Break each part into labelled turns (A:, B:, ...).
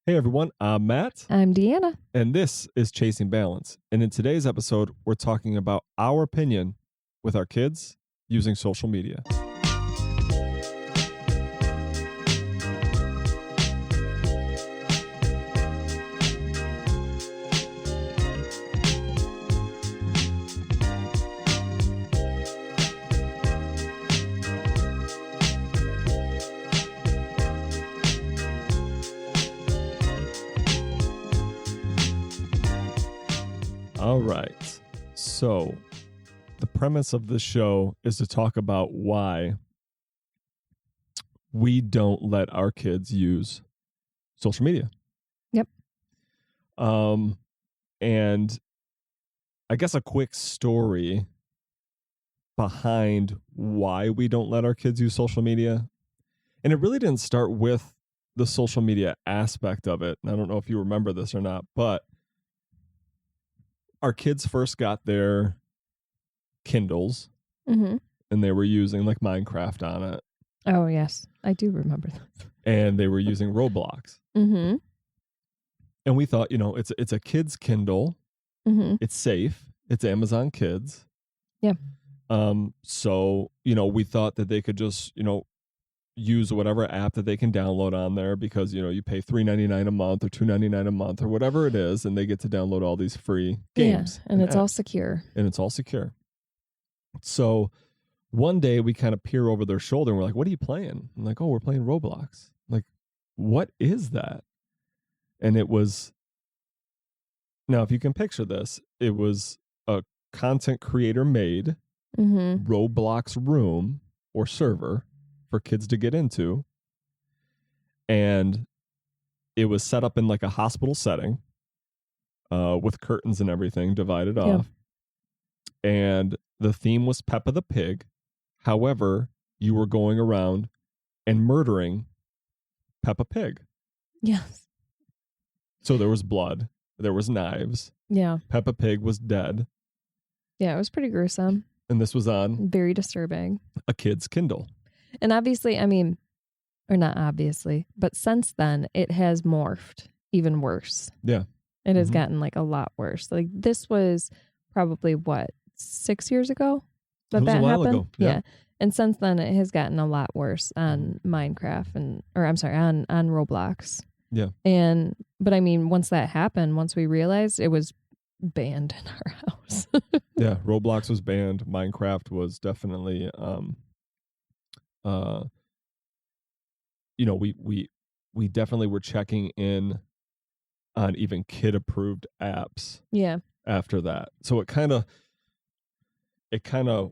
A: Hey everyone, I'm Matt,
B: I'm Deanna.
A: and this is Chasing Balance. And in today's episode, we're talking about our opinion with our kids using social media. All right. So the premise of this show is to talk about why we don't let our kids use social media.
B: Yep.
A: And I guess a quick story behind why we don't let our kids use social media. And it really didn't start with the social media aspect of it. And I don't know if you remember this or not, but our kids first got their Kindles
B: Mm-hmm.
A: and they were using like Minecraft on it.
B: Oh, yes. I do remember that.
A: And they were using Roblox.
B: Mm-hmm.
A: And we thought, it's a kid's Kindle.
B: Mm-hmm.
A: It's safe. It's Amazon Kids.
B: Yeah.
A: So, we thought that they could just, use whatever app that they can download on there because, you pay $3.99 a month or $2.99 a month or whatever it is, and they get to download all these free games.
B: Yeah, and it's
A: apps.
B: all secure.
A: And it's all secure. So one day we kind of peer over their shoulder and we're like, what are you playing? I'm like, oh, we're playing Roblox. I'm like, what is that? And it was, now if you can picture this, it was a content creator made
B: Mm-hmm.
A: Roblox room or server for kids to get into. And it was set up in like a hospital setting with curtains and everything divided off. And the theme was Peppa the Pig. However, you were going around and murdering Peppa Pig.
B: Yes.
A: So there was blood. There was knives.
B: Yeah.
A: Peppa Pig was dead.
B: Yeah, it was pretty gruesome.
A: And this was on
B: Very disturbing.
A: a kid's Kindle.
B: And obviously, or not obviously, but since then, it has morphed even worse.
A: Yeah.
B: It has
A: Mhm.
B: gotten like a lot worse. Like this was probably 6 years ago
A: It was a while
B: happened?
A: ago, yeah.
B: And since then, it has gotten a lot worse on Minecraft on Roblox.
A: Yeah.
B: But once that happened, once we realized it was banned in our house.
A: Yeah, Roblox was banned. Minecraft was definitely we definitely were checking in on even kid approved apps
B: Yeah.
A: after that. So it kind of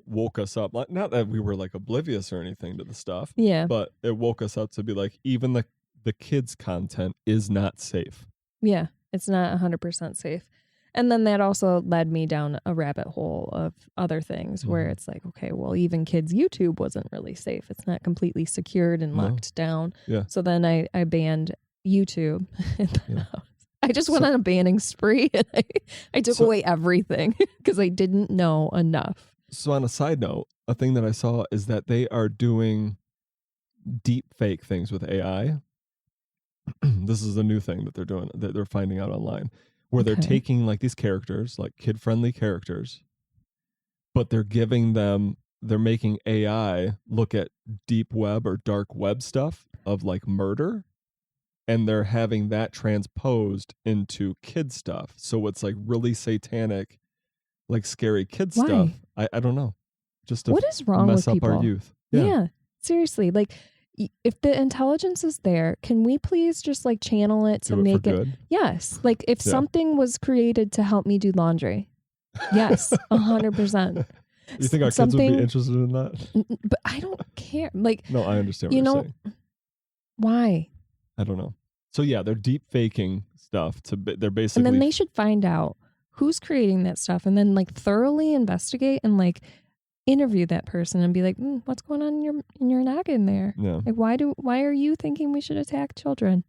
A: woke us up. Not that we were like oblivious or anything to the stuff,
B: Yeah.
A: but it woke us up to be like, even the kids content is not safe.
B: Yeah. It's not 100% safe. And then that also led me down a rabbit hole of other things where it's like, okay, well, even kids' YouTube wasn't really safe. It's not completely secured and locked down.
A: Yeah.
B: So then I banned YouTube.
A: Yeah.
B: I just went on a banning spree and I took away everything because I didn't know enough.
A: So on a side note, a thing that I saw is that they are doing deep fake things with AI. This is a new thing that they're doing, that they're finding out online, where they're taking like these characters, like kid-friendly characters, but they're making AI look at deep web or dark web stuff of like murder, and they're having that transposed into kid stuff. So it's like really satanic, like scary kid stuff. I don't know. Just to
B: what is wrong
A: mess
B: with
A: up
B: people?
A: our youth.
B: Yeah. Seriously. Like, if the intelligence is there, can we please just like channel it to make it
A: good?
B: Yes. Like if something was created to help me do laundry. Yes, 100%.
A: You think our kids would be interested in that?
B: But I don't care. Like,
A: no, I understand what you're saying.
B: Why?
A: I don't know. So yeah, they're deep faking stuff they're basically.
B: And then they should find out who's creating that stuff and then like thoroughly investigate and like interview that person and be like, what's going on in your noggin there?
A: Yeah.
B: Like, why are you thinking we should attack children?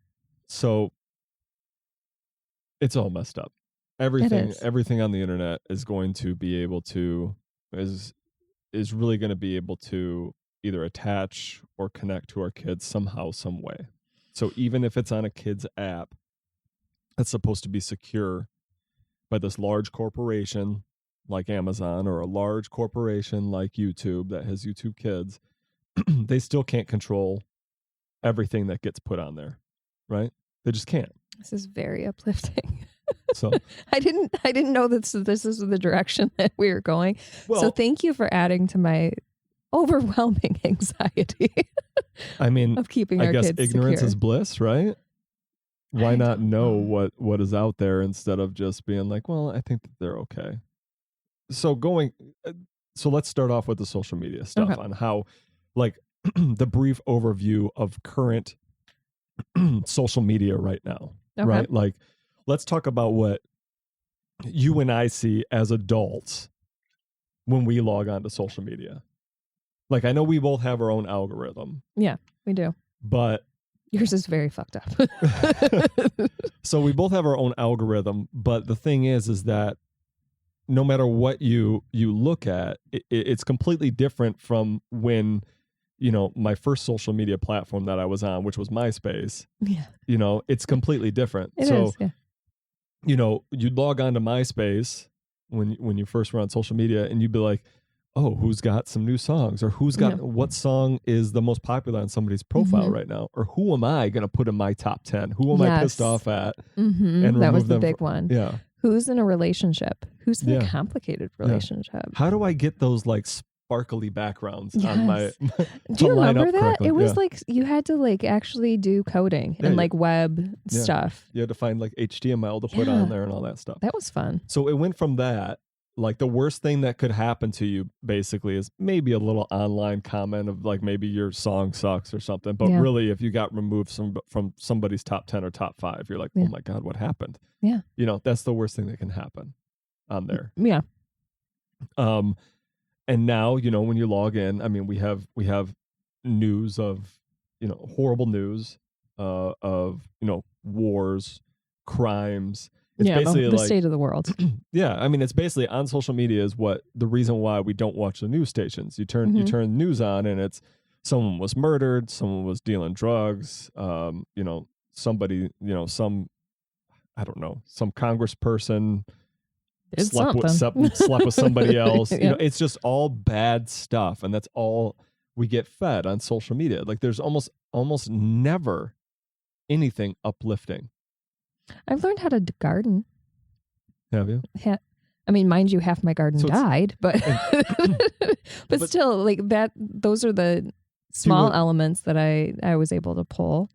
A: So it's all messed up. Everything on the internet is going to be able to is really going to be able to either attach or connect to our kids somehow, some way. So even if it's on a kid's app, that's supposed to be secure by this large corporation like Amazon or a large corporation like YouTube that has YouTube Kids, they still can't control everything that gets put on there, right? They just can't.
B: This is very uplifting.
A: So
B: I didn't know that this is the direction that we were going.
A: well,
B: so thank you for adding to my overwhelming anxiety.
A: I mean,
B: of keeping
A: I
B: our
A: guess
B: kids
A: ignorance
B: secure.
A: is bliss, right? Why not know what is out there instead of just being like, well, I think that they're okay. So let's start off with the social media stuff on how, like, the brief overview of current social media right now, right? Like, let's talk about what you and I see as adults when we log on to social media. Like, I know we both have our own algorithm.
B: Yeah, we do.
A: But
B: yours is very fucked up.
A: So we both have our own algorithm, but the thing is that no matter what you look at, it's completely different from when, my first social media platform that I was on, which was MySpace.
B: Yeah.
A: It's completely different.
B: It is, yeah.
A: You'd log on to MySpace when you first were on social media and you'd be like, oh, who's got some new songs, or what song is the most popular on somebody's profile right now, or who am I going to put in my top 10? Who am I pissed off at?
B: And that was the big one.
A: Yeah.
B: Who's in a relationship? Who's in a complicated relationship?
A: Yeah. How do I get those like sparkly backgrounds on my
B: Do you remember that?
A: correctly?
B: It was like you had to like actually do coding and like web stuff.
A: You had to find like HTML to put on there and all that stuff.
B: That was fun.
A: So it went from that. Like the worst thing that could happen to you basically is maybe a little online comment of like maybe your song sucks or something. But really, if you got removed from somebody's top 10 or top 5, you're like, oh my God, what happened?
B: Yeah.
A: That's the worst thing that can happen on there.
B: Yeah.
A: And now, when you log in, I mean, we have news of, horrible news of, wars, crimes. It's basically
B: the
A: like
B: state of the world.
A: Yeah, I mean, it's basically on social media is what the reason why we don't watch the news stations. You turn news on and it's someone was murdered, someone was dealing drugs, somebody, some I don't know, some congressperson slept with somebody else. It's just all bad stuff, and that's all we get fed on social media. Like there's almost never anything uplifting.
B: I've learned how to garden.
A: Have you?
B: I mean, mind you, half my garden died, but but still, like that. Those are the small elements that I was able to pull.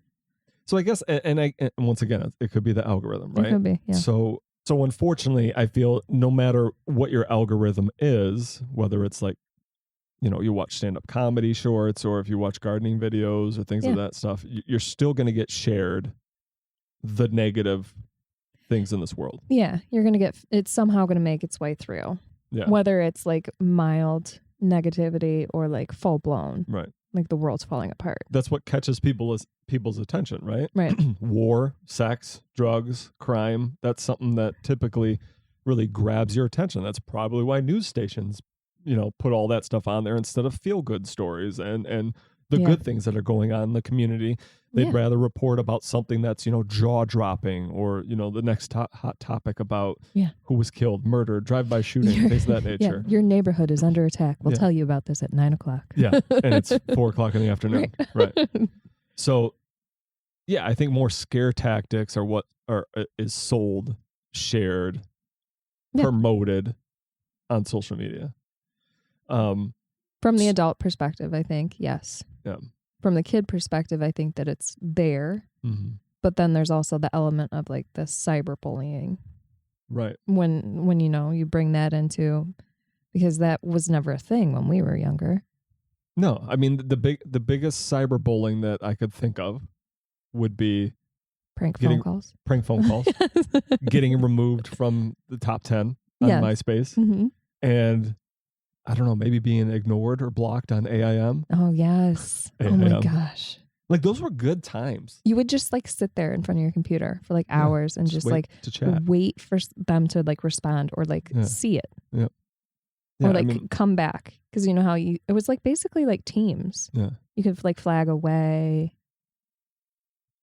A: So I guess, and once again, it could be the algorithm, right?
B: It could be, yeah.
A: So unfortunately, I feel no matter what your algorithm is, whether it's like, you watch stand-up comedy shorts, or if you watch gardening videos or things of that stuff, you're still going to get shared the negative things in this world. Yeah,
B: you're going to get, it's somehow going to make its way through.
A: Yeah.
B: Whether it's like mild negativity or like full blown.
A: Right.
B: Like the world's falling apart.
A: That's what catches people's attention, right?
B: Right.
A: War, sex, drugs, crime. That's something that typically really grabs your attention. That's probably why news stations, put all that stuff on there instead of feel-good stories and the good things that are going on in the community. They'd rather report about something that's, jaw-dropping, or, the next hot topic about who was killed, murdered, drive-by shooting, things of that nature.
B: Your neighborhood is under attack. We'll tell you about this at 9:00.
A: Yeah, and it's 4:00 in the afternoon. Right. So, I think more scare tactics are what is sold, shared, promoted on social media.
B: From the adult perspective, I think, yes.
A: Yeah.
B: From the kid perspective, I think that it's there.
A: Mm-hmm.
B: But then there's also the element of like the cyberbullying.
A: Right.
B: When you bring that into, because that was never a thing when we were younger.
A: No, I mean the biggest cyberbullying that I could think of would be
B: prank phone calls.
A: Getting removed from the top 10 on MySpace.
B: Mm-hmm.
A: And I don't know, maybe being ignored or blocked on AIM.
B: Oh, yes.
A: AIM.
B: Oh, my gosh.
A: Like, those were good times.
B: You would just, like, sit there in front of your computer for, like, hours and just like,
A: to chat.
B: Wait for them to, like, respond or, like, see it.
A: Yeah.
B: Or, like, come back. Because you know how it was, like, basically, like, teams.
A: Yeah.
B: You could, like, flag away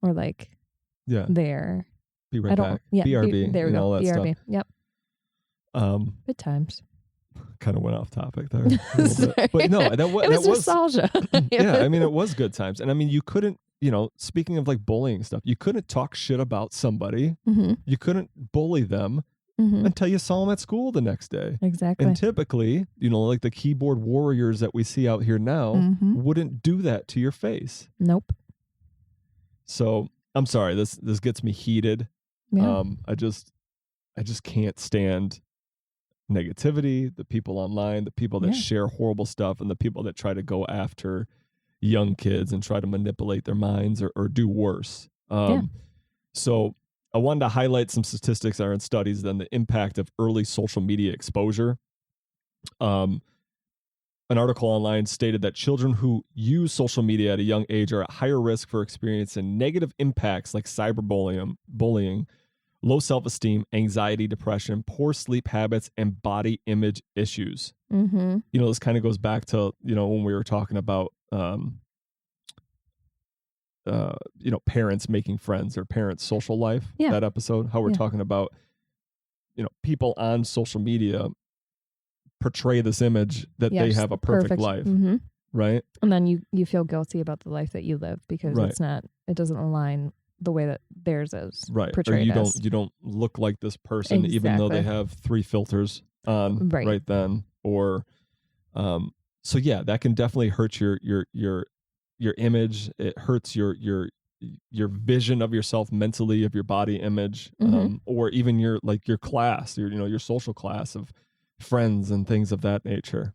B: or, like, there.
A: Be right back. BRB.
B: There we go.
A: All that
B: BRB.
A: stuff.
B: Yep. Good times.
A: Kind of went off topic there a little bit. But no, that was
B: nostalgia.
A: Yeah, I mean, it was good times. And I mean, you couldn't, speaking of like bullying stuff, you couldn't talk shit about somebody.
B: Mm-hmm.
A: You couldn't bully them until you saw them at school the next day.
B: Exactly.
A: And typically, like the keyboard warriors that we see out here now wouldn't do that to your face.
B: Nope.
A: So I'm sorry, this gets me heated.
B: Yeah.
A: I just can't stand negativity, the people online, the people that share horrible stuff, and the people that try to go after young kids and try to manipulate their minds or do worse. So I wanted to highlight some statistics that are in studies on the impact of early social media exposure. An article online stated that children who use social media at a young age are at higher risk for experiencing negative impacts like cyberbullying, low self-esteem, anxiety, depression, poor sleep habits, and body image issues.
B: Mm-hmm.
A: This kind of goes back to, when we were talking about, parents making friends or parents' social life, that episode, how we're talking about, people on social media portray this image that they have a perfect life, right?
B: And then you feel guilty about the life that you live because it doesn't align the way that theirs is portrayed.
A: Or you don't look like this person even though they have 3 filters on right then. Or so that can definitely hurt your image. It hurts your vision of yourself mentally, of your body image, or even your class, your social class of friends and things of that nature.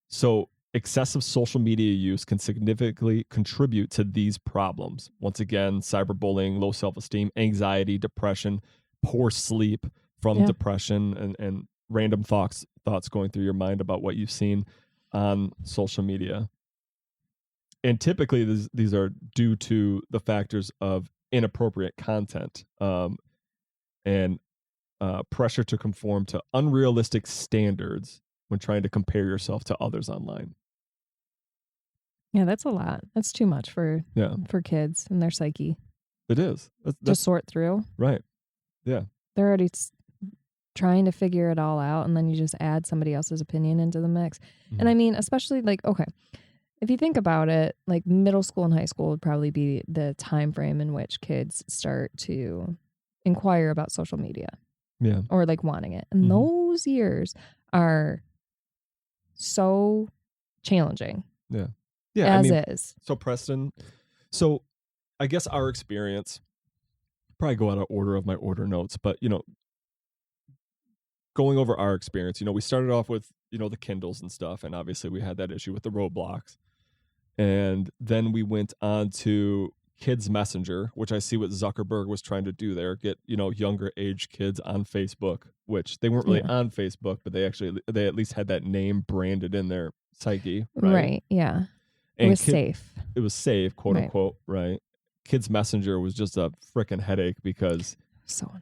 A: So excessive social media use can significantly contribute to these problems. Once again, cyberbullying, low self-esteem, anxiety, depression, poor sleep from depression, and random thoughts going through your mind about what you've seen on social media. And typically these are due to the factors of inappropriate content and pressure to conform to unrealistic standards when trying to compare yourself to others online.
B: Yeah, that's a lot. That's too much for kids and their psyche.
A: It is. That's
B: to sort through.
A: Right. Yeah.
B: They're already trying to figure it all out, and then you just add somebody else's opinion into the mix. And I mean, especially if you think about it, like middle school and high school would probably be the time frame in which kids start to inquire about social media.
A: Yeah.
B: Or wanting it. And those years are so challenging.
A: Yeah. Yeah.
B: Is.
A: So Preston, I guess our experience, probably go out of order of my order notes, but going over our experience, we started off with, the Kindles and stuff. And obviously we had that issue with the Roblox. And then we went on to Kids Messenger, which I see what Zuckerberg was trying to do there, get, younger age kids on Facebook, which they weren't really on Facebook, but they at least had that name branded in their psyche.
B: Right. Yeah.
A: And
B: it was safe.
A: It was safe, quote unquote. Right. Kids Messenger was just a freaking headache because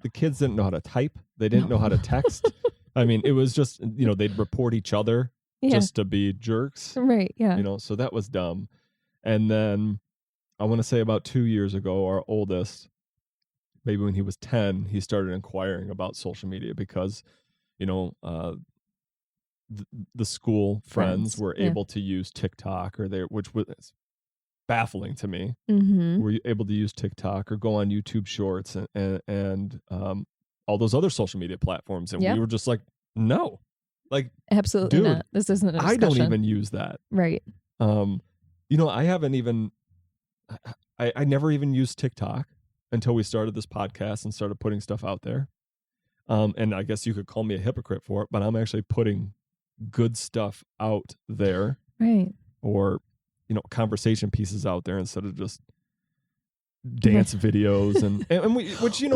A: the kids didn't know how to type. They didn't know how to text. I mean, it was just, they'd report each other just to be jerks.
B: Right. Yeah.
A: So that was dumb. And then I want to say about 2 years ago, our oldest, maybe when he was 10, he started inquiring about social media because, the school friends were able to use TikTok which was baffling to me. Were you able to use TikTok or go on YouTube Shorts and all those other social media platforms? And we were just like, no,
B: absolutely
A: dude,
B: not. This isn't a discussion.
A: I don't even use that.
B: Right.
A: I haven't even, I never even used TikTok until we started this podcast and started putting stuff out there. And I guess you could call me a hypocrite for it, but I'm actually putting good stuff out there.
B: Right.
A: Or, conversation pieces out there instead of just dance videos and which dance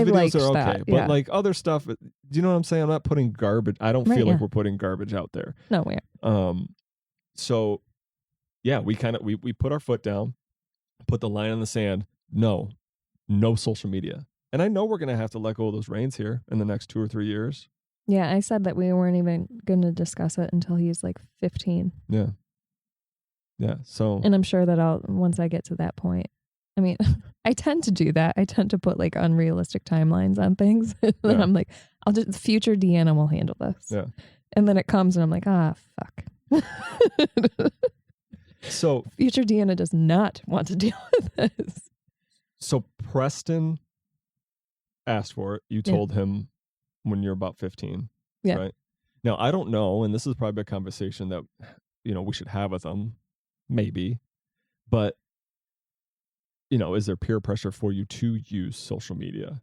A: videos are okay. But other stuff, do you know what I'm saying? I'm not putting garbage. I don't feel like we're putting garbage out there.
B: No, we aren't.
A: So we put our foot down, put the line in the sand. No social media. And I know we're going to have to let go of those reins here in the next 2 or 3 years.
B: Yeah, I said that we weren't even going to discuss it until he's 15.
A: Yeah. Yeah. So.
B: And I'm sure that once I get to that point, I mean, I tend to do that. I tend to put like unrealistic timelines on things. And then I'm like, I'll just, future Deanna will handle this.
A: Yeah.
B: And then it comes and I'm like, fuck.
A: So
B: future Deanna does not want to deal with this.
A: So Preston asked for it. You told him when you're about 15.
B: Yeah.
A: Right. Now, I don't know, and this is probably a conversation that, we should have with them, maybe. But, is there peer pressure for you to use social media?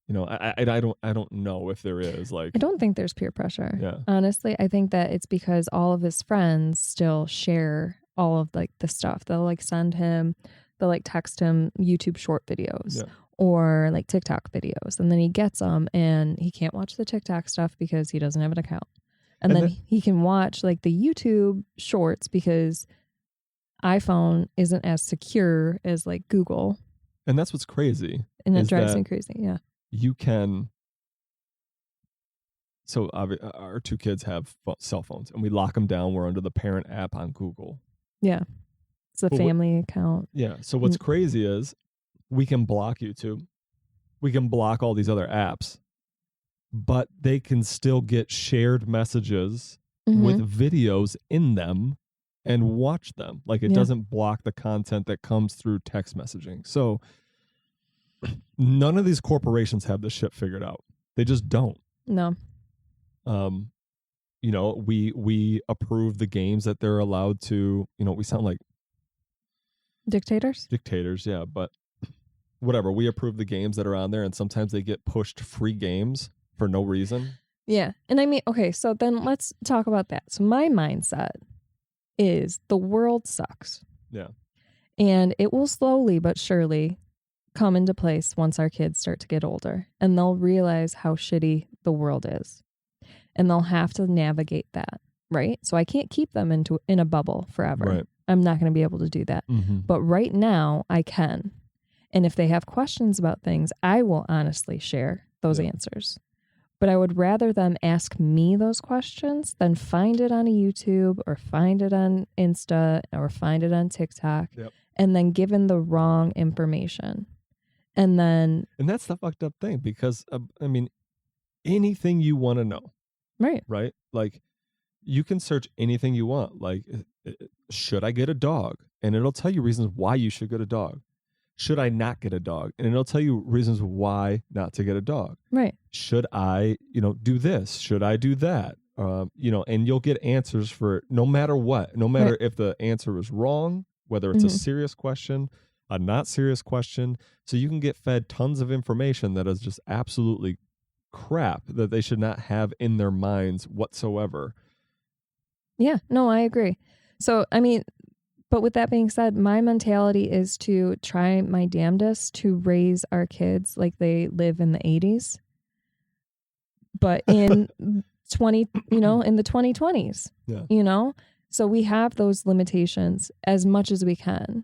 A: I don't know if there is. Like,
B: I don't think there's peer pressure.
A: Yeah.
B: Honestly, I think that it's because all of his friends still share all of like the stuff. They'll like send him, they'll like text him YouTube short videos. Or like TikTok videos, and then he gets them and he can't watch the TikTok stuff because he doesn't have an account. And then he can watch like the YouTube shorts because iPhone isn't as secure as like Google.
A: And that's what's crazy.
B: And it drives me crazy. Yeah.
A: You can. So our two kids have cell phones and we lock them down. We're under the parent app on Google.
B: Yeah. It's a family account.
A: Yeah. So what's crazy is we can block YouTube. We can block all these other apps, but they can still get shared messages with videos in them and watch them. Like it doesn't block the content that comes through text messaging. So none of these corporations have this shit figured out. They just don't.
B: No.
A: We approve the games that they're allowed to, we sound like
B: dictators,
A: yeah, but whatever, we approve the games that are on there, and sometimes they get pushed free games for no reason.
B: Yeah. And I mean, okay, so then let's talk about that. So my mindset is the world sucks.
A: Yeah.
B: And it will slowly but surely come into place once our kids start to get older, and they'll realize how shitty the world is. And they'll have to navigate that, right? So I can't keep them in a bubble forever.
A: Right.
B: I'm not going to be able to do that. But right now I can. And if they have questions about things, I will honestly share those answers. But I would rather them ask me those questions than find it on a YouTube or find it on Insta or find it on TikTok and then given the wrong information. And
A: that's the fucked up thing because, anything you want to know. Right? Like you can search anything you want. Like, should I get a dog? And it'll tell you reasons why you should get a dog. Should I not get a dog? And it'll tell you reasons why not to get a dog.
B: Right.
A: Should I, do this? Should I do that? And you'll get answers for no matter what, no matter if the answer is wrong, whether it's a serious question, a not serious question. So you can get fed tons of information that is just absolutely crap that they should not have in their minds whatsoever.
B: Yeah, no, I agree. So, but with that being said, my mentality is to try my damnedest to raise our kids like they live in the 80s, but in in the 2020s, so we have those limitations as much as we can.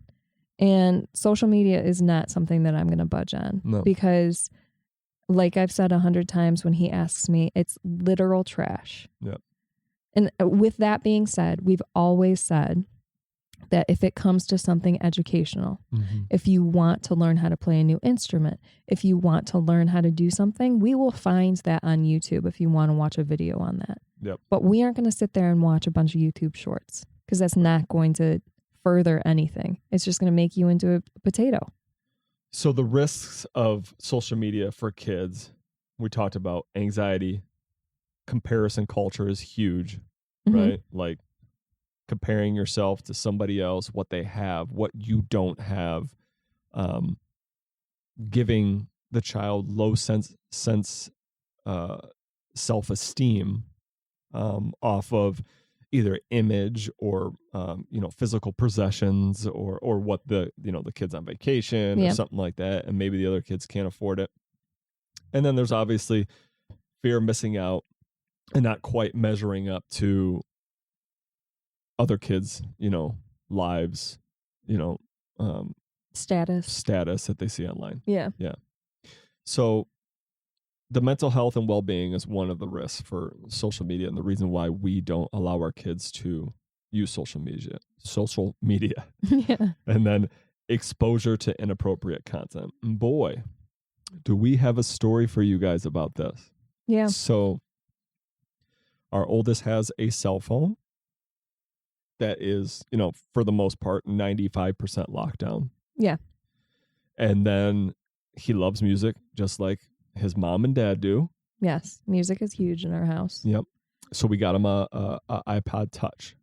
B: And social media is not something that I'm going to budge on because like I've said 100 times when he asks me, it's literal trash.
A: Yeah.
B: And with that being said, we've always said that if it comes to something educational, if you want to learn how to play a new instrument, if you want to learn how to do something, we will find that on YouTube if you want to watch a video on that.
A: Yep.
B: But we aren't going to sit there and watch a bunch of YouTube shorts because that's not going to further anything. It's just going to make you into a potato.
A: So the risks of social media for kids, we talked about anxiety, comparison culture is huge, right? Like comparing yourself to somebody else, what they have, what you don't have, giving the child low self-esteem off of either image or physical possessions or what the kid's on vacation or something like that, and maybe the other kids can't afford it. And then there's obviously fear of missing out and not quite measuring up to other kids, lives, status that they see online.
B: Yeah.
A: So the mental health and well-being is one of the risks for social media, and the reason why we don't allow our kids to use social media.
B: Yeah.
A: And then exposure to inappropriate content. And boy, do we have a story for you guys about this.
B: Yeah.
A: So our oldest has a cell phone that is, for the most part, 95% lockdown.
B: Yeah.
A: And then he loves music just like his mom and dad do.
B: Yes. Music is huge in our house.
A: Yep. So we got him a iPod Touch.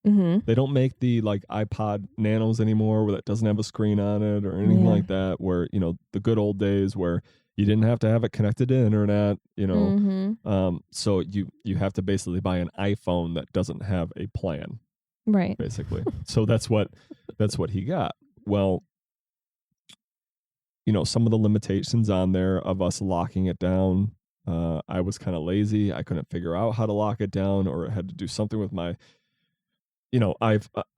B: Mm-hmm.
A: They don't make the like iPod Nanos anymore where that doesn't have a screen on it or anything like that, where, the good old days where you didn't have to have it connected to internet,
B: Mm-hmm.
A: So you have to basically buy an iPhone that doesn't have a plan.
B: Right.
A: Basically. So that's what he got. Well, some of the limitations on there of us locking it down, I was kind of lazy. I couldn't figure out how to lock it down, or it had to do something with my,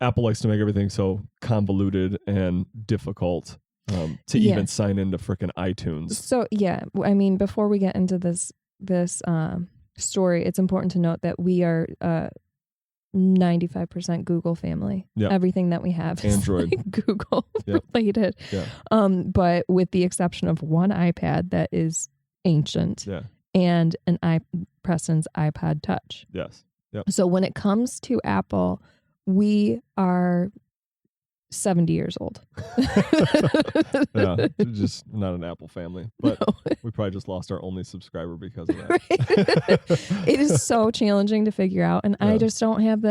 A: Apple likes to make everything so convoluted and difficult to even sign into freaking iTunes.
B: So yeah, I mean, before we get into this story, it's important to note that we are 95% Google family.
A: Yep.
B: Everything that we have is
A: Android.
B: like Google related.
A: Yeah.
B: But with the exception of one iPad that is ancient, and Preston's iPod Touch.
A: Yes. Yep.
B: So when it comes to Apple, we are 70 years old.
A: Yeah, just not an Apple family, but we probably just lost our only subscriber because of that.
B: Right. It is so challenging to figure out, and I just don't have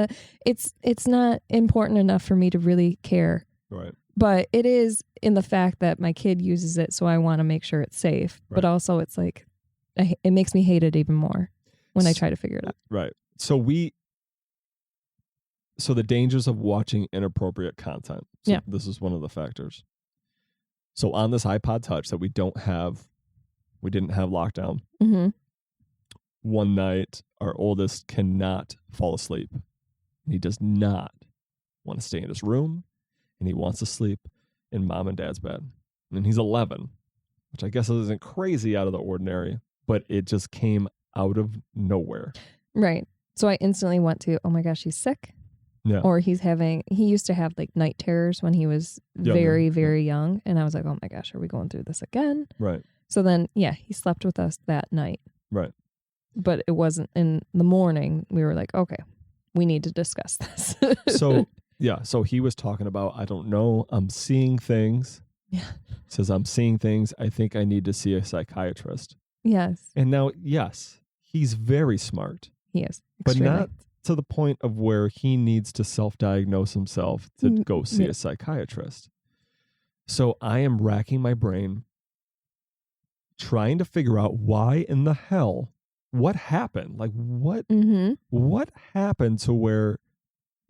B: it's not important enough for me to really care.
A: Right.
B: But it is in the fact that my kid uses it, so I want to make sure it's safe. Right. But also it's like, it makes me hate it even more when I try to figure it out.
A: Right. So the dangers of watching inappropriate content. So this is one of the factors. So on this iPod Touch that we didn't have lockdown.
B: Mm-hmm.
A: One night, our oldest cannot fall asleep. He does not want to stay in his room, and he wants to sleep in mom and dad's bed. And he's 11, which I guess isn't crazy out of the ordinary, but it just came out of nowhere.
B: Right. So I instantly went to, oh my gosh, he's sick.
A: Yeah.
B: Or he used to have like night terrors when he was very, very young. And I was like, oh my gosh, are we going through this again?
A: Right.
B: So then, he slept with us that night.
A: Right.
B: But it wasn't in the morning. We were like, okay, we need to discuss this.
A: So he was talking about, I don't know, I'm seeing things.
B: Yeah.
A: Says, I'm seeing things. I think I need to see a psychiatrist.
B: Yes.
A: And now, yes, he's very smart.
B: He is.
A: But not to the point of where he needs to self-diagnose himself to go see a psychiatrist. So I am racking my brain trying to figure out why in the hell, what happened? Like what happened to where,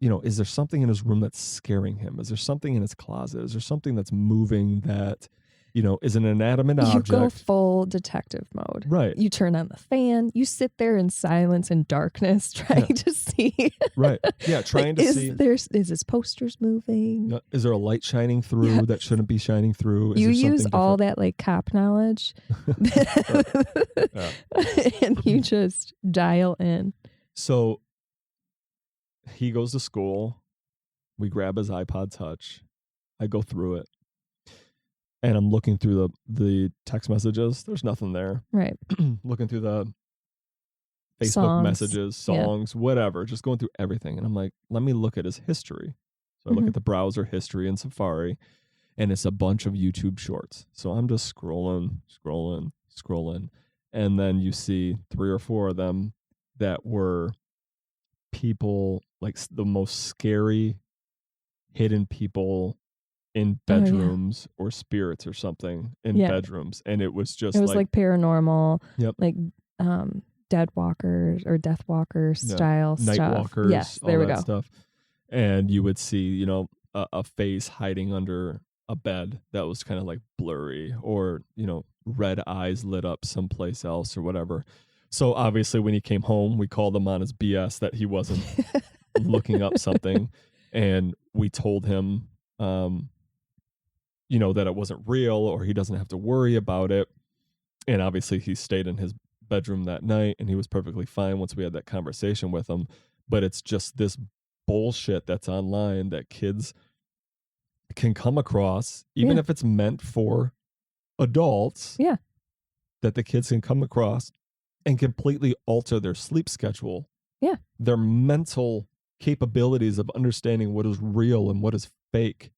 A: is there something in his room that's scaring him? Is there something in his closet? Is there something that's moving that, is an inanimate object?
B: You go full detective mode.
A: Right.
B: You turn on the fan. You sit there in silence and darkness trying to see.
A: Right. Yeah, trying to see.
B: Is his posters moving?
A: Is there a light shining through that shouldn't be shining through?
B: You use all that like cop knowledge. And you just dial in.
A: So he goes to school. We grab his iPod Touch. I go through it. And I'm looking through the text messages. There's nothing there.
B: Right.
A: Looking through the Facebook messages, songs, whatever. Just going through everything. And I'm like, let me look at his history. So I look at the browser history in Safari, and it's a bunch of YouTube shorts. So I'm just scrolling. And then you see 3 or 4 of them that were people, like the most scary hidden people in bedrooms or spirits or something in bedrooms. And it was just
B: like paranormal, like dead walkers or death walker style
A: night
B: stuff.
A: Walkers,
B: yes, there we go.
A: Stuff. And you would see, a face hiding under a bed that was kind of like blurry, or, red eyes lit up someplace else or whatever. So obviously when he came home, we called him on his BS that he wasn't looking up something. And we told him, that it wasn't real, or he doesn't have to worry about it. And obviously he stayed in his bedroom that night, and he was perfectly fine once we had that conversation with him. But it's just this bullshit that's online that kids can come across, even if it's meant for adults, that the kids can come across and completely alter their sleep schedule, their mental capabilities of understanding what is real and what is fake.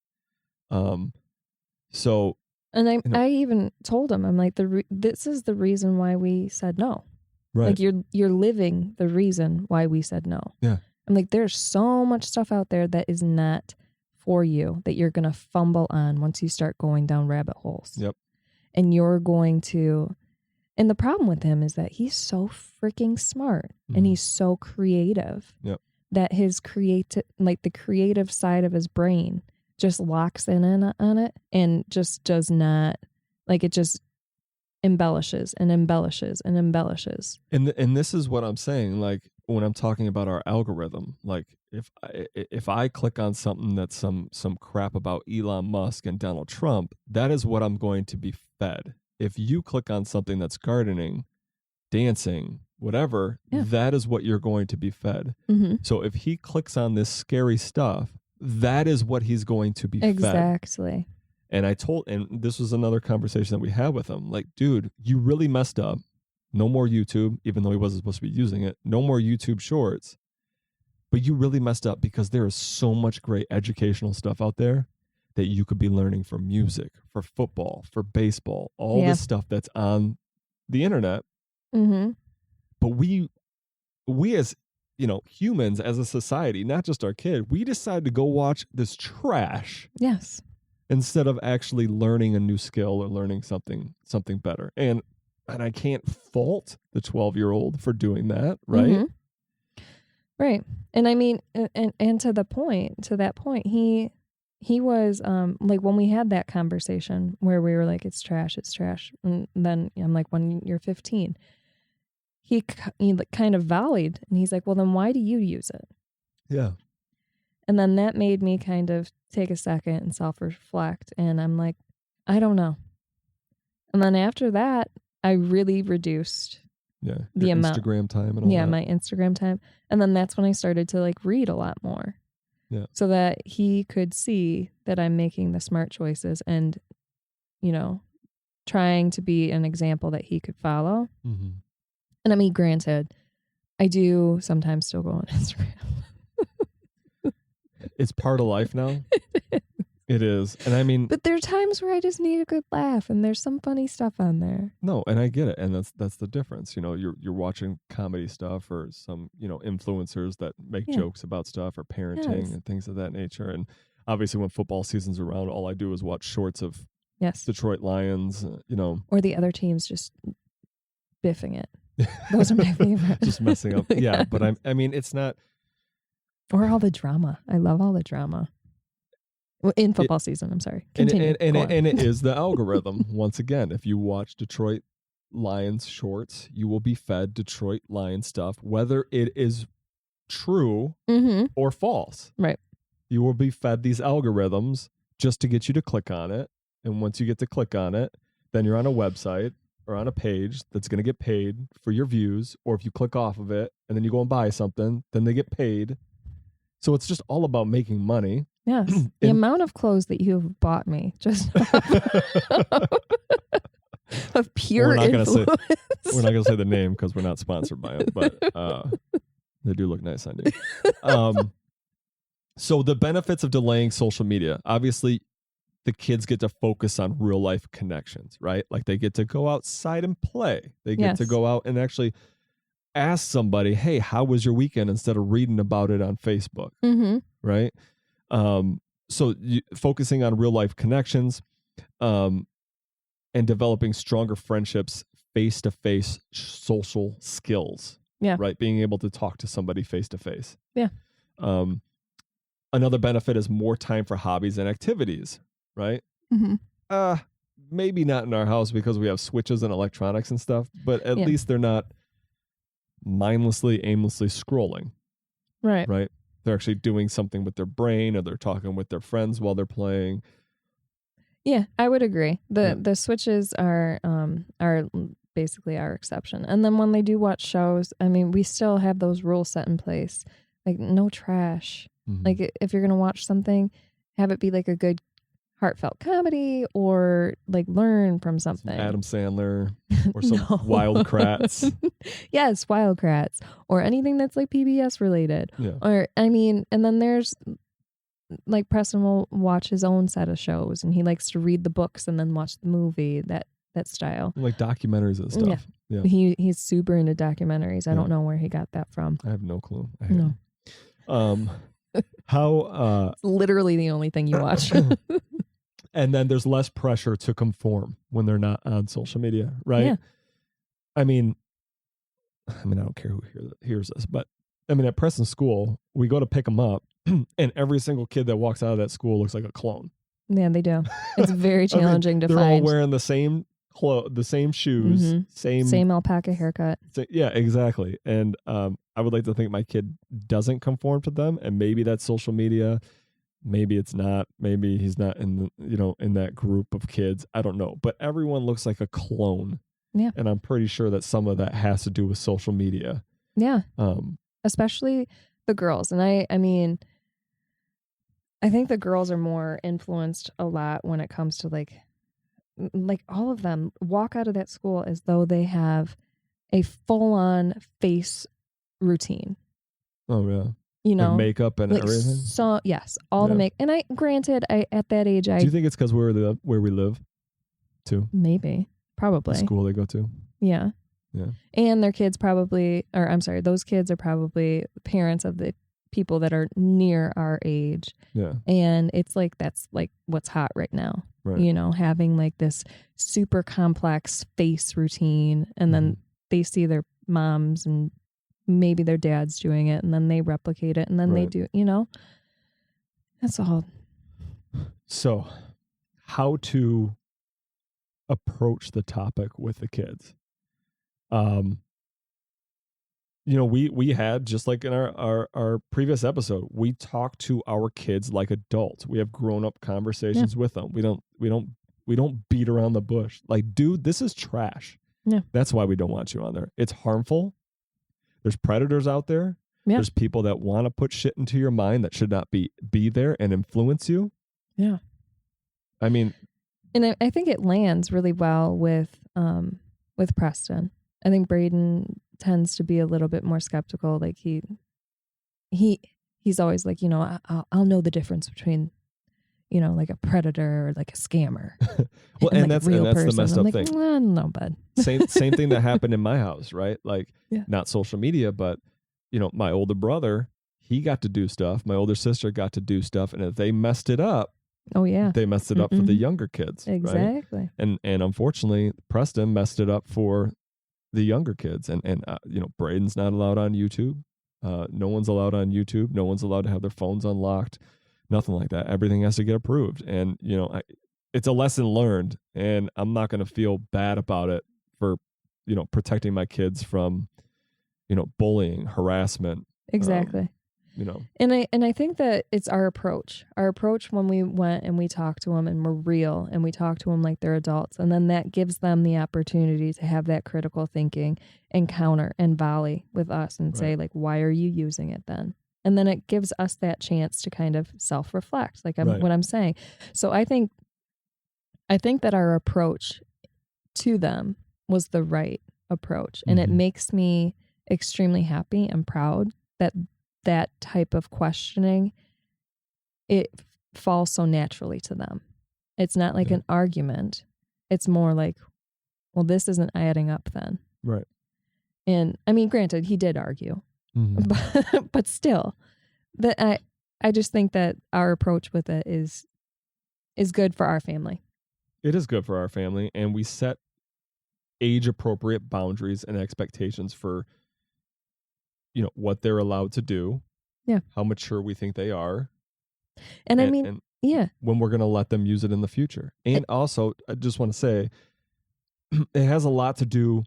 A: So,
B: and I even told him, I'm like, this is the reason why we said no.
A: Right.
B: Like you're living the reason why we said no.
A: Yeah.
B: I'm like, there's so much stuff out there that is not for you that you're going to fumble on once you start going down rabbit holes.
A: Yep.
B: And you're going to, and the problem with him is that he's so freaking smart and he's so creative that his the creative side of his brain just locks in on it and just does not, like, it just embellishes and embellishes and embellishes.
A: And this is what I'm saying, like, when I'm talking about our algorithm, like if I click on something that's some crap about Elon Musk and Donald Trump, that is what I'm going to be fed. If you click on something that's gardening, dancing, whatever, that is what you're going to be fed. Mm-hmm. So if he clicks on this scary stuff, that is what he's going to be fed.
B: Exactly.
A: And and this was another conversation that we had with him, like, dude, you really messed up. No more YouTube, even though he wasn't supposed to be using it. No more YouTube shorts. But you really messed up because there is so much great educational stuff out there that you could be learning for music, for football, for baseball, all this stuff that's on the internet. Mm-hmm. But we as, humans, as a society, not just our kid, we decided to go watch this trash.
B: Yes.
A: Instead of actually learning a new skill or learning something better. And I can't fault the 12-year-old for doing that, right?
B: Mm-hmm. Right. And I mean, and to that point, he was, like, when we had that conversation where we were like, it's trash. And then I'm like, when you're 15, he kind of volleyed and he's like, well, then why do you use it?
A: Yeah.
B: And then that made me kind of take a second and self-reflect. And I'm like, I don't know. And then after that, I really reduced the amount.
A: Instagram time and all that.
B: Yeah, my Instagram time. And then that's when I started to, like, read a lot more. Yeah. So that he could see that I'm making the smart choices and, trying to be an example that he could follow. Mm-hmm. And I mean, granted, I do sometimes still go on Instagram.
A: It's part of life now. It is. And I mean,
B: but there are times where I just need a good laugh and there's some funny stuff on there.
A: No, and I get it. And that's the difference. You're watching comedy stuff or some, influencers that make jokes about stuff or parenting and things of that nature. And obviously when football season's around, all I do is watch shorts of Detroit Lions,
B: Or the other teams just biffing it. Those are my favorite.
A: Just messing up. Yeah, but I mean, it's not.
B: Or all the drama. I love all the drama. In football season, I'm sorry. Continue.
A: And it is the algorithm. Once again, if you watch Detroit Lions shorts, you will be fed Detroit Lions stuff, whether it is true or false.
B: Right.
A: You will be fed these algorithms just to get you to click on it. And once you get to click on it, then you're on a website or on a page that's going to get paid for your views. Or if you click off of it and then you go and buy something, then they get paid. So it's just all about making money.
B: Yes. The amount of clothes that you have bought me just of pure influence.
A: We're not going to say the name because we're not sponsored by it, but they do look nice on you. So the benefits of delaying social media, obviously the kids get to focus on real life connections, right? Like they get to go outside and play. They get to go out and actually ask somebody, hey, how was your weekend, instead of reading about it on Facebook, right? So focusing on real life connections and developing stronger friendships, face-to-face social skills, right? Being able to talk to somebody face-to-face.
B: Yeah.
A: Another benefit is more time for hobbies and activities, right? Maybe not in our house because we have switches and electronics and stuff, but at least they're not mindlessly, aimlessly scrolling.
B: Right.
A: Right. They're actually doing something with their brain, or they're talking with their friends while they're playing.
B: Yeah, I would agree. The switches are basically our exception. And then when they do watch shows, I mean, we still have those rules set in place. Like no trash. Like if you're going to watch something, have it be like a good heartfelt comedy or like learn from something.
A: Adam Sandler or some
B: No.
A: Wild Kratts.
B: Yes, Wild Kratts or anything that's like PBS related.
A: Yeah.
B: Or I mean, and then there's like Preston will watch his own set of shows and he likes to read the books and then watch the movie, that style.
A: Like documentaries and stuff. Yeah.
B: He's super into documentaries. I don't know where he got that from.
A: I have no clue.
B: No.
A: How
B: It's literally the only thing you watch.
A: and then there's less pressure to conform when they're not on social media, right?
B: Yeah.
A: I mean, I don't care who hears this, but I mean, at Preston school, we go to pick them up, and every single kid that walks out of that school looks like a clone.
B: Yeah, they do. It's very challenging to
A: they're
B: find.
A: They're all wearing the same the same shoes,
B: same alpaca haircut.
A: Yeah, exactly. And I would like to think my kid doesn't conform to them, and maybe that's social media. Maybe it's not. Maybe he's not in in that group of kids. I don't know. But everyone looks like a clone.
B: Yeah.
A: And I'm pretty sure that some of that has to do with social media.
B: Yeah. Especially the girls. And I mean, I think the girls are more influenced a lot when it comes to like all of them walk out of that school as though they have a full-on face routine.
A: Oh yeah.
B: Like
A: makeup and everything.
B: So yes, all the make. And I granted, at that age,
A: Do you think it's because where we live, too?
B: Maybe, probably.
A: The school they go to.
B: Yeah.
A: Yeah.
B: And their kids probably, or I'm sorry, those kids are probably parents of the people that are near our age.
A: Yeah.
B: And it's like that's like what's hot right now.
A: Right.
B: Having like this super complex face routine, and then they see their moms and maybe their dad's doing it, and then they replicate it, and then they do, that's all.
A: So how to approach the topic with the kids? We had, just like in our previous episode, we talk to our kids like adults. We have grown-up conversations with them. We don't beat around the bush. Like, dude, this is trash.
B: Yeah.
A: That's why we don't want you on there. It's harmful. There's predators out there.
B: Yeah.
A: There's people that want to put shit into your mind that should not be there and influence you.
B: Yeah.
A: I mean,
B: and I think it lands really well with Preston. I think Braden tends to be a little bit more skeptical. Like he's always like, I'll know the difference between, like a predator or like a scammer.
A: Well, and
B: like
A: that's the messed up thing.
B: No, bud.
A: Same thing that happened in my house, right? Like, not social media, but my older brother, he got to do stuff. My older sister got to do stuff, and if they messed it up,
B: oh yeah,
A: they messed it up for the younger kids.
B: Exactly.
A: Right? And unfortunately, Preston messed it up for the younger kids. And Braden's not allowed on YouTube. No one's allowed on YouTube. No one's allowed to have their phones unlocked. Nothing like that. Everything has to get approved. And, it's a lesson learned, and I'm not going to feel bad about it for, protecting my kids from, bullying, harassment.
B: Exactly. And I think that it's our approach when we went and we talked to them and we're real and we talk to them like they're adults. And then that gives them the opportunity to have that critical thinking and counter and volley with us and say, like, why are you using it then? And then it gives us that chance to kind of self-reflect, like what I'm saying. So I think that our approach to them was the right approach. And it makes me extremely happy and proud that type of questioning, it falls so naturally to them. It's not like an argument. It's more like, well, this isn't adding up then.
A: Right.
B: And I mean, granted, he did argue, but still, that I just think that our approach with it is good for our family.
A: It is good for our family, and we set age-appropriate boundaries and expectations for, what they're allowed to do.
B: Yeah.
A: How mature we think they are.
B: And I mean,
A: when we're going to let them use it in the future. And also, I just want to say, it has a lot to do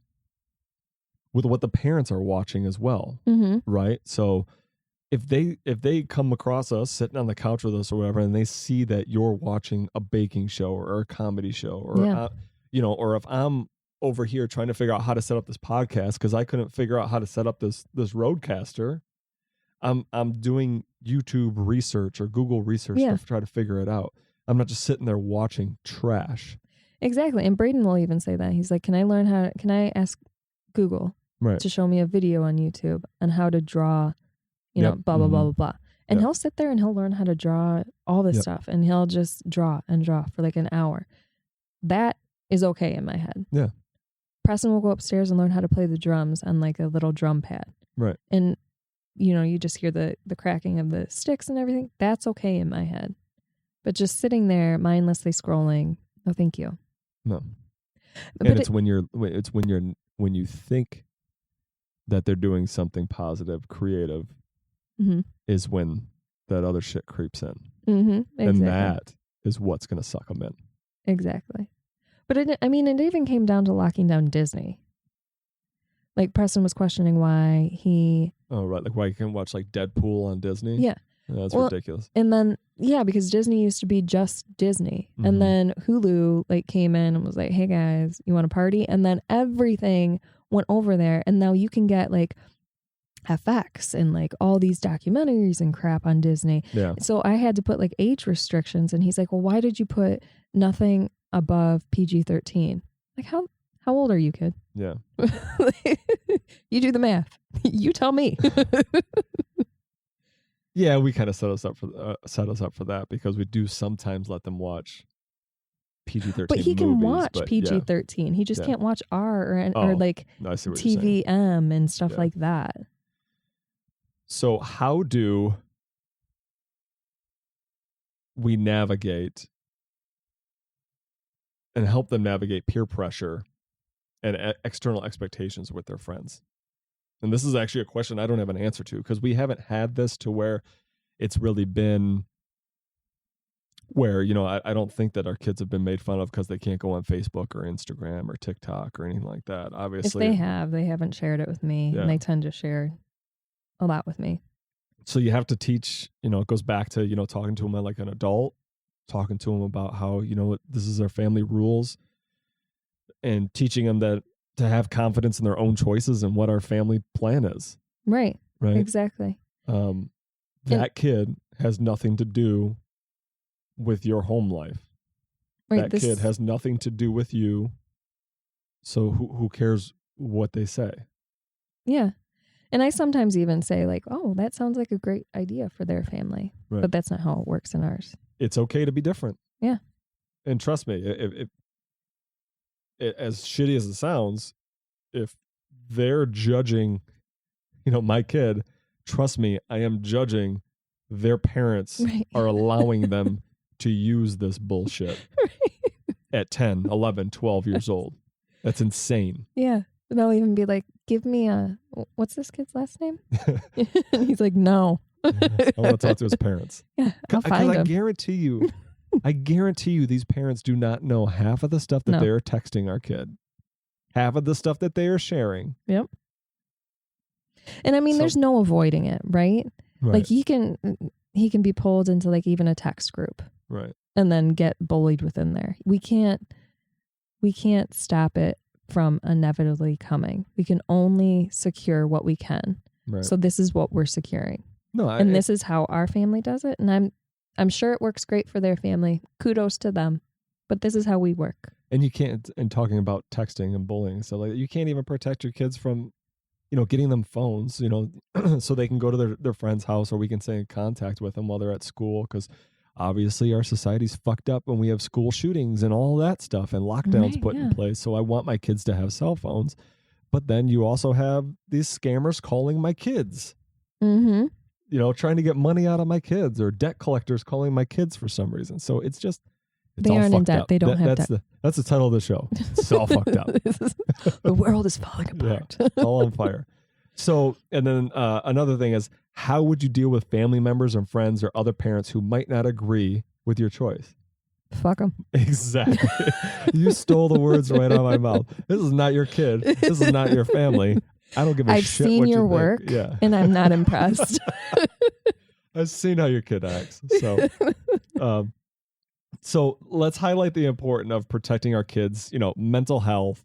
A: with what the parents are watching as well. Right? So if they come across us sitting on the couch with us or whatever, and they see that you're watching a baking show or a comedy show, or or if I'm over here trying to figure out how to set up this podcast because I couldn't figure out how to set up this Rodecaster, I'm doing YouTube research or Google research to try to figure it out. I'm not just sitting there watching trash.
B: Exactly. And Braden will even say that. He's like, can I ask Google to show me a video on YouTube on how to draw, blah, blah, blah, blah, blah. And he'll sit there and he'll learn how to draw all this stuff. And he'll just draw and draw for like an hour. That is okay in my head.
A: Yeah.
B: Preston will go upstairs and learn how to play the drums on like a little drum pad.
A: Right.
B: And, you just hear the cracking of the sticks and everything. That's okay in my head. But just sitting there mindlessly scrolling, no thank you.
A: No. And it's when you think that they're doing something positive, creative, is when that other shit creeps in.
B: Exactly.
A: And that is what's going to suck them in.
B: Exactly. But it even came down to locking down Disney. Like Preston was questioning why he...
A: Oh, right. Like why you can watch like Deadpool on Disney?
B: Yeah.
A: That's ridiculous.
B: And then, because Disney used to be just Disney. And then Hulu like came in and was like, hey guys, you want to party? And then everything went over there. And now you can get like FX and like all these documentaries and crap on Disney.
A: Yeah.
B: So I had to put like age restrictions. And he's like, well, why did you put nothing above PG-13? Like, how old are you, kid?
A: Yeah.
B: You do the math. You tell me.
A: Yeah, we kind of set us up for that because we do sometimes let them watch PG-13
B: But he can
A: movies,
B: watch PG-13. He just can't watch R or like TVM and stuff like that.
A: So how do we navigate and help them navigate peer pressure and external expectations with their friends? And this is actually a question I don't have an answer to because we haven't had this to where it's really been where, I don't think that our kids have been made fun of because they can't go on Facebook or Instagram or TikTok or anything like that. Obviously.
B: If they haven't shared it with me, and they tend to share a lot with me.
A: So you have to teach, it goes back to, talking to them like an adult, talking to them about how, this is our family rules and teaching them that to have confidence in their own choices and what our family plan is.
B: Right.
A: Right.
B: Exactly.
A: That kid has nothing to do with your home life. Right. That kid has nothing to do with you. So who cares what they say? Yeah.
B: And I sometimes even say like, oh, that sounds like a great idea for their family. Right. But that's not how it works in ours.
A: It's okay to be different.
B: Yeah.
A: And trust me, if as shitty as it sounds, if they're judging, my kid, trust me, I am judging their parents are allowing them to use this bullshit at 10, 11, 12 years old. That's insane.
B: Yeah. They'll even be like, give me what's this kid's last name? And he's like, no.
A: I want to talk to his parents.
B: Yeah, I'll find him.
A: I guarantee you these parents do not know half of the stuff that they're texting our kid. Half of the stuff that they are sharing.
B: Yep. And there's no avoiding it, right? Like he can be pulled into like even a text group.
A: Right.
B: And then get bullied within there. We can't stop it from inevitably coming. We can only secure what we can. Right. So this is what we're securing. This is how our family does it. And I'm sure it works great for their family. Kudos to them. But this is how we work.
A: And you can't, and talking about texting and bullying, so like you can't even protect your kids from, getting them phones, so they can go to their friend's house or we can stay in contact with them while they're at school. Because obviously our society's fucked up when we have school shootings and all that stuff and lockdowns put in place. So I want my kids to have cell phones. But then you also have these scammers calling my kids. Mm-hmm. Trying to get money out of my kids or debt collectors calling my kids for some reason. So it's just, it's
B: they
A: all
B: aren't
A: fucked
B: in debt.
A: up.
B: They don't have debt.
A: That's the title of the show. It's all fucked up.
B: The world is falling apart.
A: All on fire. So, and then another thing is, how would you deal with family members and friends or other parents who might not agree with your choice?
B: Fuck them.
A: Exactly. You stole the words right out of my mouth. This is not your kid. This is not your family. I don't give a
B: I've
A: shit
B: seen
A: what
B: your
A: you
B: work,
A: think.
B: and I'm not impressed.
A: I've seen how your kid acts. So let's highlight the importance of protecting our kids, mental health,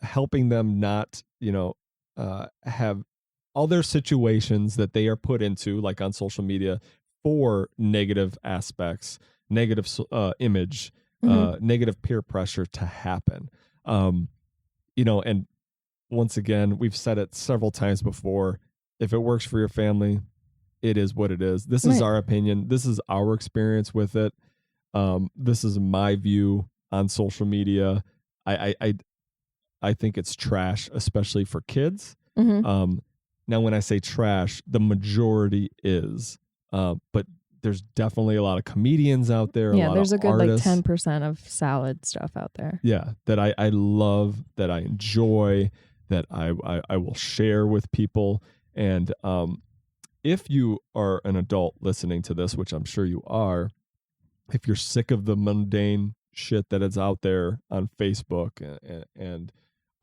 A: helping them not, have other situations that they are put into, like on social media, for negative aspects, negative image, negative peer pressure to happen. And once again, we've said it several times before. If it works for your family, it is what it is. This is our opinion. This is our experience with it. This is my view on social media. I think it's trash, especially for kids. Now, when I say trash, the majority is, but there's definitely a lot of comedians out there.
B: Yeah,
A: a lot
B: there's
A: of
B: a good
A: artists,
B: 10% of solid stuff out there.
A: Yeah, that I love, that I enjoy, that I will share with people. And if you are an adult listening to this, which I'm sure you are, if you're sick of the mundane shit that is out there on Facebook and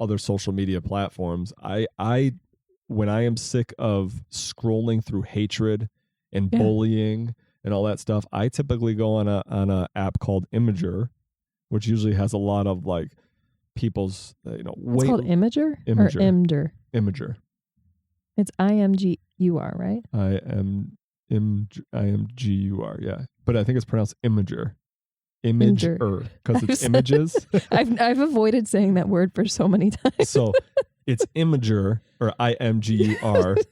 A: other social media platforms, when I am sick of scrolling through hatred and bullying and all that stuff, I typically go on a app called Imager, which usually has a lot of like people's
B: It's called Imager or Imgur?
A: Imager.
B: It's IMGUR, right?
A: IMGUR, yeah. But I think it's pronounced Imager. Imager, because it's images.
B: I've avoided saying that word for so many times.
A: So it's Imager or IMGUR,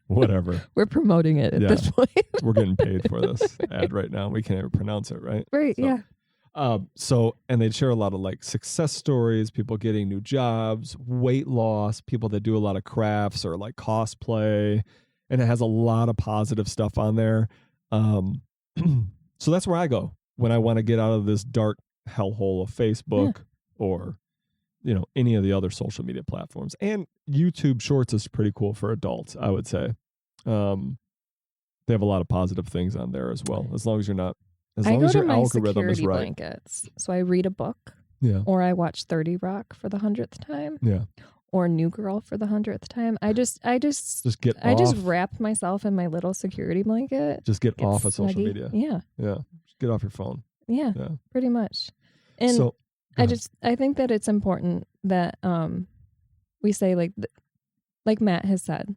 A: whatever.
B: We're promoting it at this point.
A: We're getting paid for this ad right now. We can't even pronounce it, right?
B: Right,
A: so,
B: yeah.
A: And they share a lot of like success stories, people getting new jobs, weight loss, people that do a lot of crafts or like cosplay, and it has a lot of positive stuff on there. So that's where I go when I want to get out of this dark hellhole of Facebook or, any of the other social media platforms. And YouTube Shorts is pretty cool for adults, I would say. They have a lot of positive things on there as well, as long as you're not. As long as your algorithm is right.
B: Blankets. So I read a book.
A: Yeah.
B: Or I watch 30 Rock for the 100th time.
A: Yeah.
B: Or New Girl for the 100th time. I just wrap myself in my little security blanket.
A: Just get off of social media.
B: Yeah.
A: Yeah. Just get off your phone.
B: Yeah. Pretty much. And so, I think that it's important that we say like Matt has said,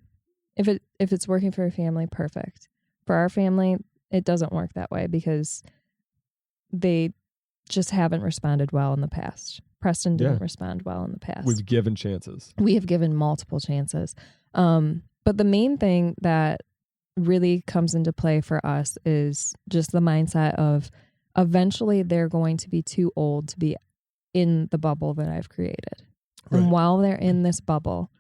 B: if it's working for a family, perfect. For our family, it doesn't work that way because they just haven't responded well in the past. Preston didn't respond well in the past.
A: We've given chances.
B: We have given multiple chances. But the main thing that really comes into play for us is just the mindset of eventually they're going to be too old to be in the bubble that I've created. Right. And while they're in this bubble,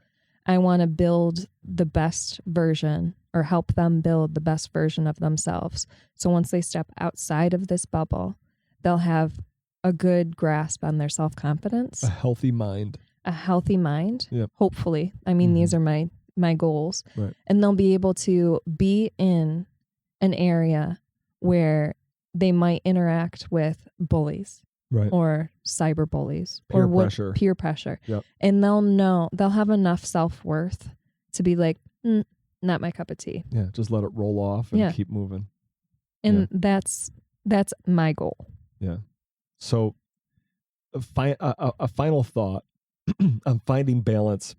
B: I want to build the best version or help them build the best version of themselves. So once they step outside of this bubble, they'll have a good grasp on their self-confidence.
A: A healthy mind.
B: Yep. Hopefully. I mean, these are my goals.
A: Right.
B: And they'll be able to be in an area where they might interact with bullies.
A: Right.
B: Or cyber bullies.
A: Peer
B: pressure.
A: Yep.
B: And they'll have enough self-worth to be like, not my cup of tea.
A: Yeah, just let it roll off and keep moving.
B: And that's my goal.
A: Yeah. So a final thought on finding balance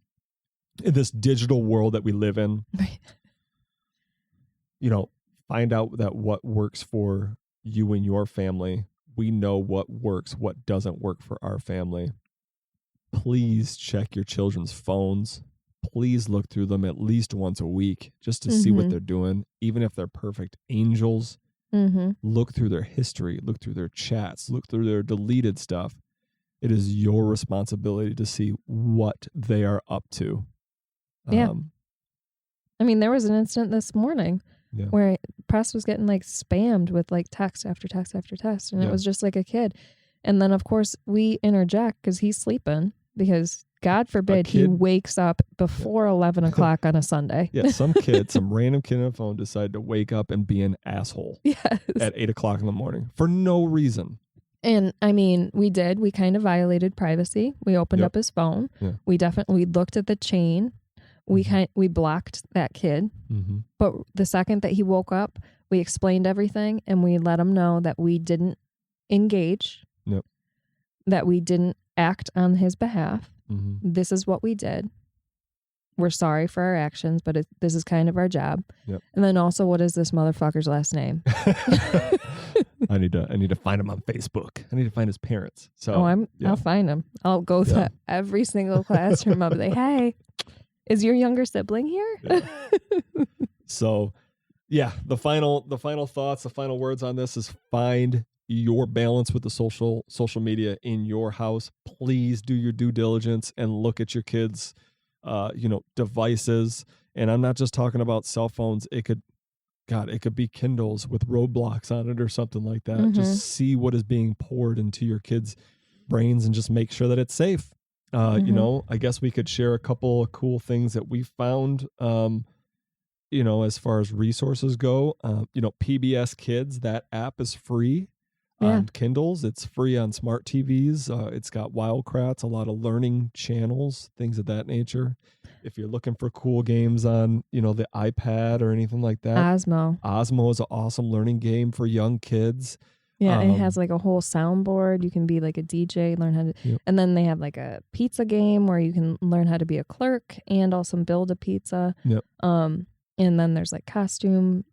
A: in this digital world that we live in. Find out that what works for you and your family. We know what works, what doesn't work for our family. Please check your children's phones. Please look through them at least once a week just to see what they're doing. Even if they're perfect angels, look through their history, look through their chats, look through their deleted stuff. It is your responsibility to see what they are up to.
B: Yeah. I mean, there was an incident this morning where Press was getting like spammed with like text after text after text. And it was just like a kid. And then, of course, we interject because he's sleeping because God forbid he wakes up before 11 o'clock on a Sunday.
A: Yeah, some random kid on the phone decided to wake up and be an asshole at 8 o'clock in the morning for no reason.
B: And I mean, we kind of violated privacy. We opened up his phone. Yeah. We looked at the chain. We blocked that kid. But the second that he woke up, we explained everything and we let him know that we didn't engage, that we didn't act on his behalf. This is what we did. We're sorry for our actions, but this is kind of our job. And then also, what is this motherfucker's last name?
A: I need to find him on Facebook. I need to find his parents. So
B: I'll find him. I'll go to every single classroom. I'll be like, hey, is your younger sibling here?
A: Yeah. So the final thoughts, the final words on this is find your balance with the social media in your house. Please do your due diligence and look at your kids' devices. And I'm not just talking about cell phones. It could be Kindles with Roblox on it or something like that.
B: Mm-hmm.
A: Just see what is being poured into your kids' brains and just make sure that it's safe. I guess we could share a couple of cool things that we found, as far as resources go. PBS Kids, that app is free on Kindles. It's free on smart TVs. It's got Wildcrats, a lot of learning channels, things of that nature. If you're looking for cool games on, the iPad or anything like that. Osmo is an awesome learning game for young kids.
B: Yeah, it has like a whole soundboard. You can be like a DJ, learn how to, and then they have like a pizza game where you can learn how to be a clerk and also build a pizza.
A: Yep.
B: And then there's like costume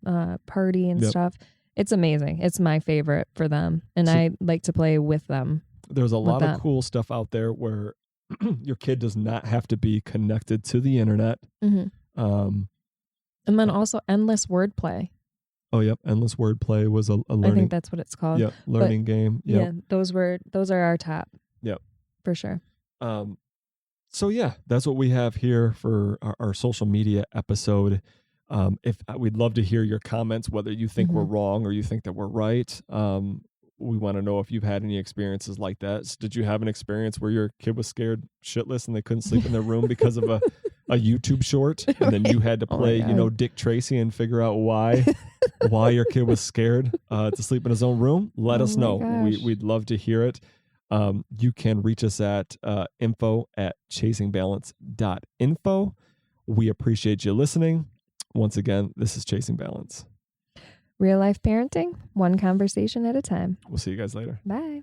B: party and stuff. It's amazing. It's my favorite for them, and I like to play with them.
A: There's a lot of cool stuff out there where your kid does not have to be connected to the internet.
B: Mm-hmm. And then also endless wordplay.
A: Oh, yep. Endless wordplay was a learning.
B: I think that's what it's called.
A: Yep. Learning game. Yep.
B: Yeah. Those are our top.
A: Yep.
B: For sure.
A: So that's what we have here for our social media episode. If we'd love to hear your comments, whether you think we're wrong or you think that we're right. We want to know if you've had any experiences like that. So did you have an experience where your kid was scared shitless and they couldn't sleep in their room because of a YouTube short, and then you had to play, Dick Tracy and figure out why your kid was scared to sleep in his own room? Let us know. We'd love to hear it. You can reach us at info@chasingbalance.info. We appreciate you listening. Once again, this is Chasing Balance.
B: Real life parenting, one conversation at a time.
A: We'll see you guys later.
B: Bye.